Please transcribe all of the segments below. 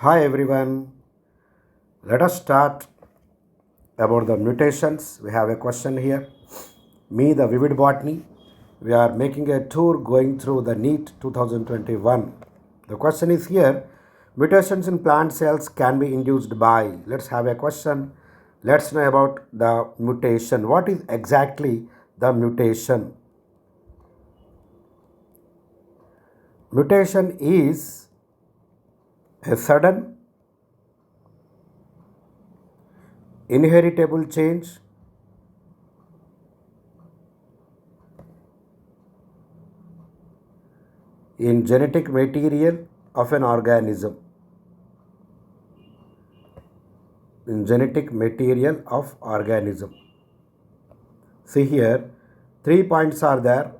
Hi everyone, let us start about the mutations. We have a question here. Me, the Vivid Botany, we are making a tour going through the NEET 2021. The question is here, mutations in plant cells can be induced by. Let's have a question. Let's know about the mutation. What is exactly the mutation? Mutation is a sudden inheritable change in genetic material of an organism. In genetic material of organism. See here, 3 points are there.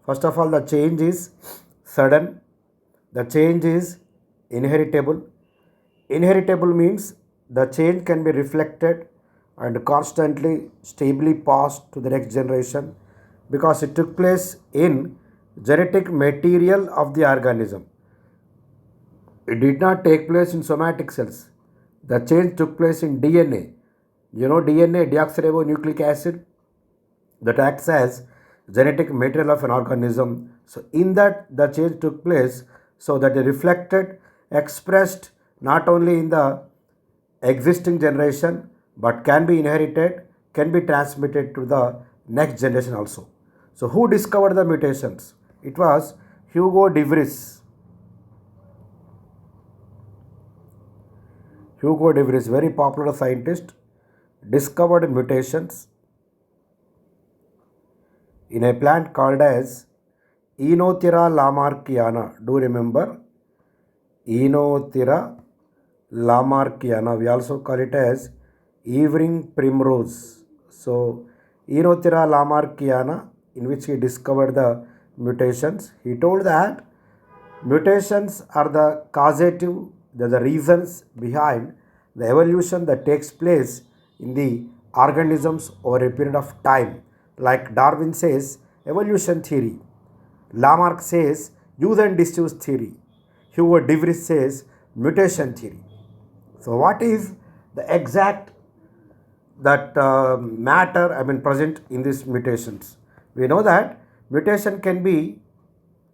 First of all, the change is sudden. The change is inheritable. Inheritable means the change can be reflected and constantly, stably passed to the next generation because it took place in genetic material of the organism. It did not take place in somatic cells. The change took place in DNA. You know DNA, deoxyribonucleic acid, that acts as genetic material of an organism. So in that the change took place so that it reflected, expressed not only in the existing generation but can be inherited, can be transmitted to the next generation also. So who discovered the mutations? It was Hugo deVries. Hugo deVries, very popular scientist, discovered mutations in a plant called as Oenothera lamarckiana. Do remember? Oenothera lamarckiana. We also call it as evening primrose. So, Oenothera lamarckiana, in which he discovered the mutations. He told that mutations are the causative, the reasons behind the evolution that takes place in the organisms over a period of time. Like Darwin says, evolution theory. Lamarck says, use and disuse theory. Hugo deVries says, mutation theory. So, what is the exact matter present in these mutations? We know that mutation can be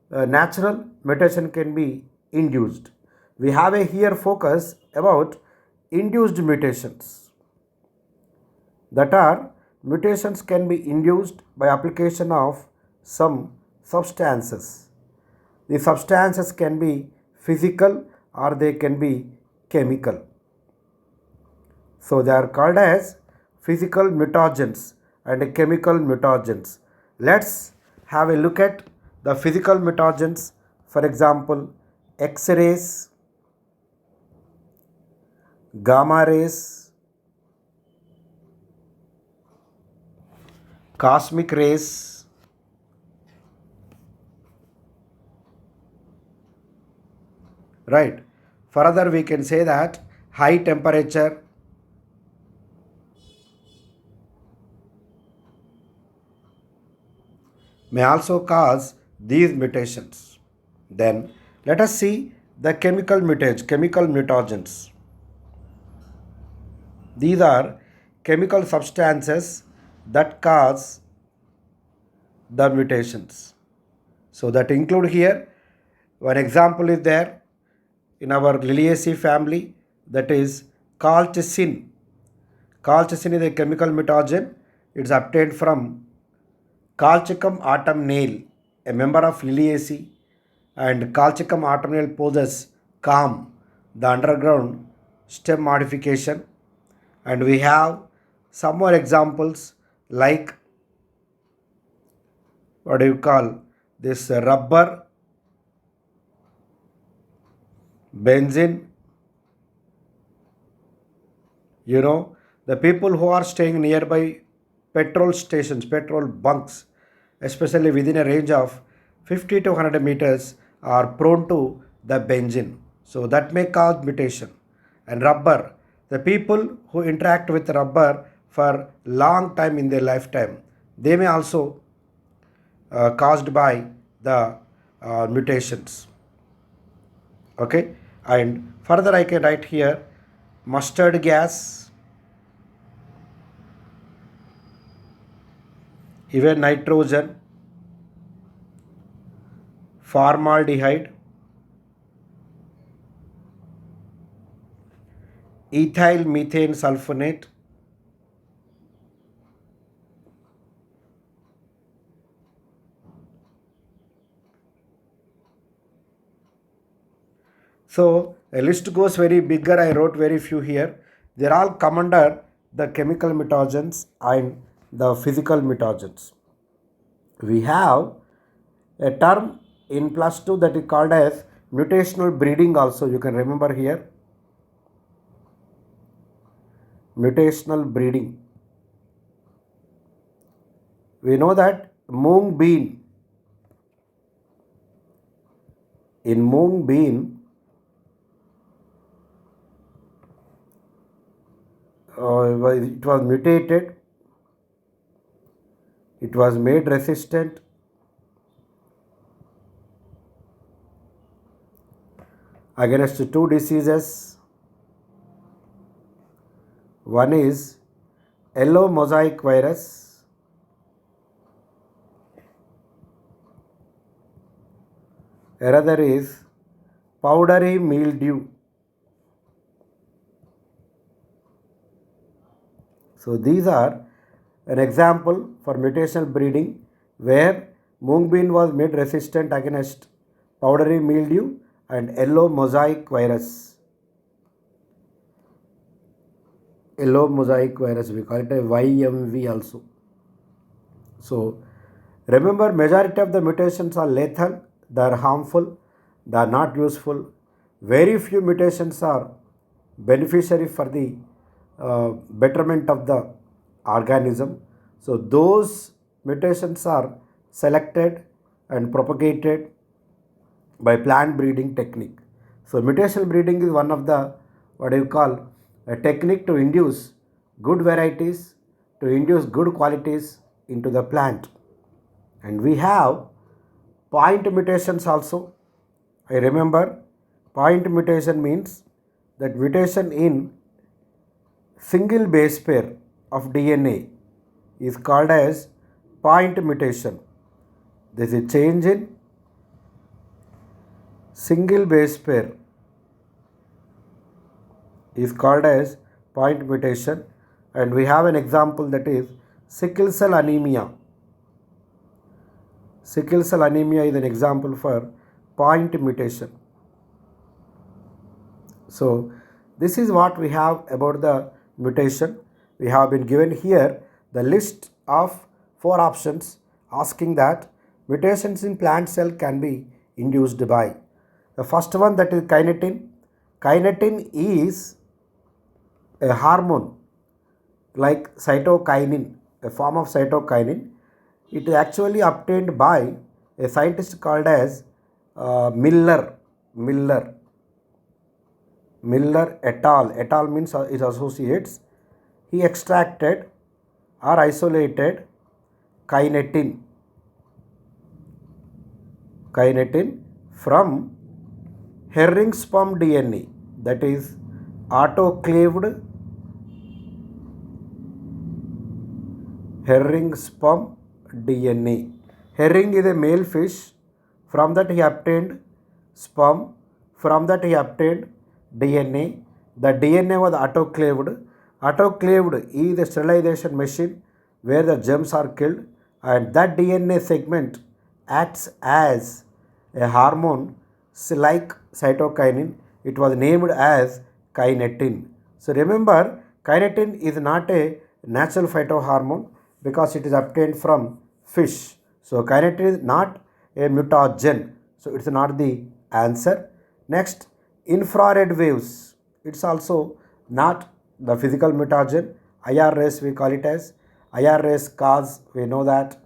natural, mutation can be induced. We have a here focus about induced mutations. That are, mutations can be induced by application of some substances. The substances can be physical or they can be chemical. So they are called as physical mutagens and chemical mutagens. Let's have a look at the physical mutagens. For example, X-rays, gamma rays, cosmic rays, right? Further, we can say that high temperature, may also cause these mutations. Then let us see the chemical mutagens. These are chemical substances that cause the mutations. So that include here, one example is there in our Liliaceae family, that is colchicine. Colchicine is a chemical mutagen. It's obtained from Colchicum autumnale, a member of Liliaceae, and Colchicum autumnale possesses CAM, the underground stem modification. And we have some more examples like what do you call this rubber, benzene. You know, the people who are staying nearby petrol stations, petrol bunks, especially within a range of 50 to 100 meters, are prone to the benzene. So that may cause mutation. And rubber, the people who interact with rubber for long time in their lifetime, they may also caused by the mutations. Okay. And further I can write here mustard gas, even nitrogen, formaldehyde, ethyl methane sulfonate, so a list goes very bigger. I wrote very few here. They all come under the chemical mutagens and the physical mutagens. We have a term in plus 2 that is called as mutational breeding also. You can remember here. Mutational breeding. We know that mung bean, in mung bean, it was mutated, it was made resistant against two diseases. One is yellow mosaic virus, another is powdery mildew. So these are an example for mutational breeding where mung bean was made resistant against powdery mildew and yellow mosaic virus. Yellow mosaic virus, we call it a YMV also. So remember, majority of the mutations are lethal, they are harmful, they are not useful. Very few mutations are beneficiary for the betterment of the organism. So those mutations are selected and propagated by plant breeding technique. So mutational breeding is one of the what do you call a technique to induce good varieties, to induce good qualities into the plant. And we have point mutations also. I remember point mutation means that mutation in single base pair of DNA is called as point mutation. This is change in single base pair is called as point mutation, and we have an example that is sickle cell anemia. Sickle cell anemia is an example for point mutation. So this is what we have about the mutation. We have been given here the list of 4 options asking that mutations in plant cell can be induced by. The first one, that is kinetin. Kinetin is a hormone like cytokinin, a form of cytokinin. It is actually obtained by a scientist called as Miller et al. Et al means his associates. He extracted or isolated kinetin from herring sperm DNA, that is autoclaved herring sperm DNA. Herring is a male fish. From that he obtained sperm. From that he obtained DNA. The DNA was autoclaved. Autoclaved is a sterilization machine where the germs are killed, and that DNA segment acts as a hormone like cytokinin. It was named as kinetin. So remember, kinetin is not a natural phytohormone because it is obtained from fish. So kinetin is not a mutagen. So it's not the answer. Next, infrared waves. It's also not the physical mutagen. IR rays we call it as. IR rays cause, we know that,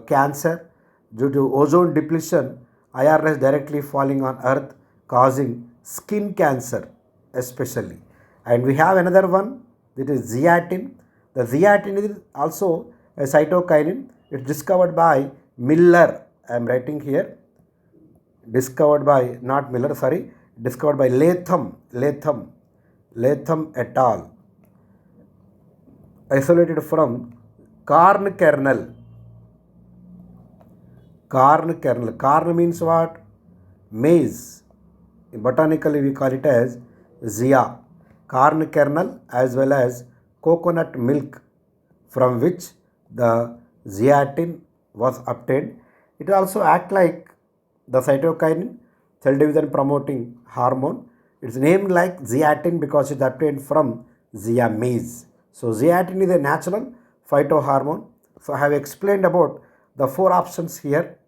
cancer due to ozone depletion. IR rays directly falling on earth causing skin cancer especially. And we have another one, that is zeatin. The zeatin is also a cytokinin. It's discovered by Miller. I am writing here. Discovered by, not Miller, sorry. discovered by Latham et al. Isolated from corn kernel. Corn kernel. Corn means what? Maize. Botanically we call it as zea. Corn kernel as well as coconut milk from which the zeatin was obtained. It also acts like the cytokinin, cell division promoting hormone. It's named like zeatin because it's obtained from zea maize. So zeatin is a natural phytohormone. So I have explained about the four options here.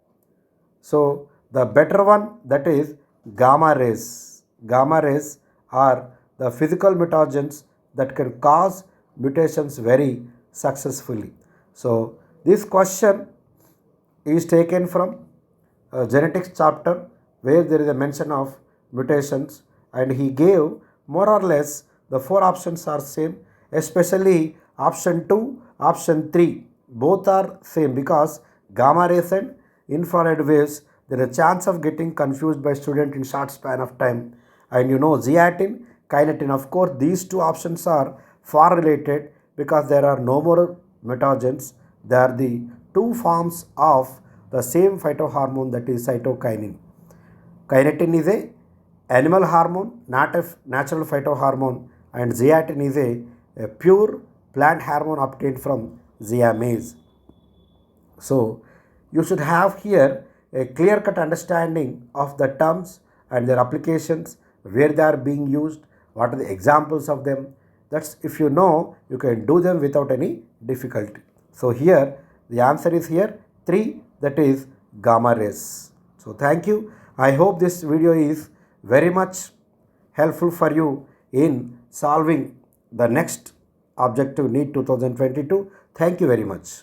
So the better one, that is gamma rays. Gamma rays are the physical mutagens that can cause mutations very successfully. So this question is taken from genetics chapter where there is a mention of mutations, and he gave more or less the four options are same, especially option 2, option 3 both are same because gamma rays and infrared waves, there is a chance of getting confused by student in short span of time. And zeatin, kinetin, of course these two options are far related because there are no more mutagens. They are the two forms of the same phytohormone, that is cytokinin. Kinetin is a animal hormone, not a natural phytohormone, and zeatin is a pure plant hormone obtained from zea maize. So you should have here a clear-cut understanding of the terms and their applications, where they are being used, what are the examples of them. That's if you know, you can do them without any difficulty. So here the answer is here 3, that is gamma rays. So thank you. I hope this video is very much helpful for you in solving the next objective NEET 2022. Thank you very much.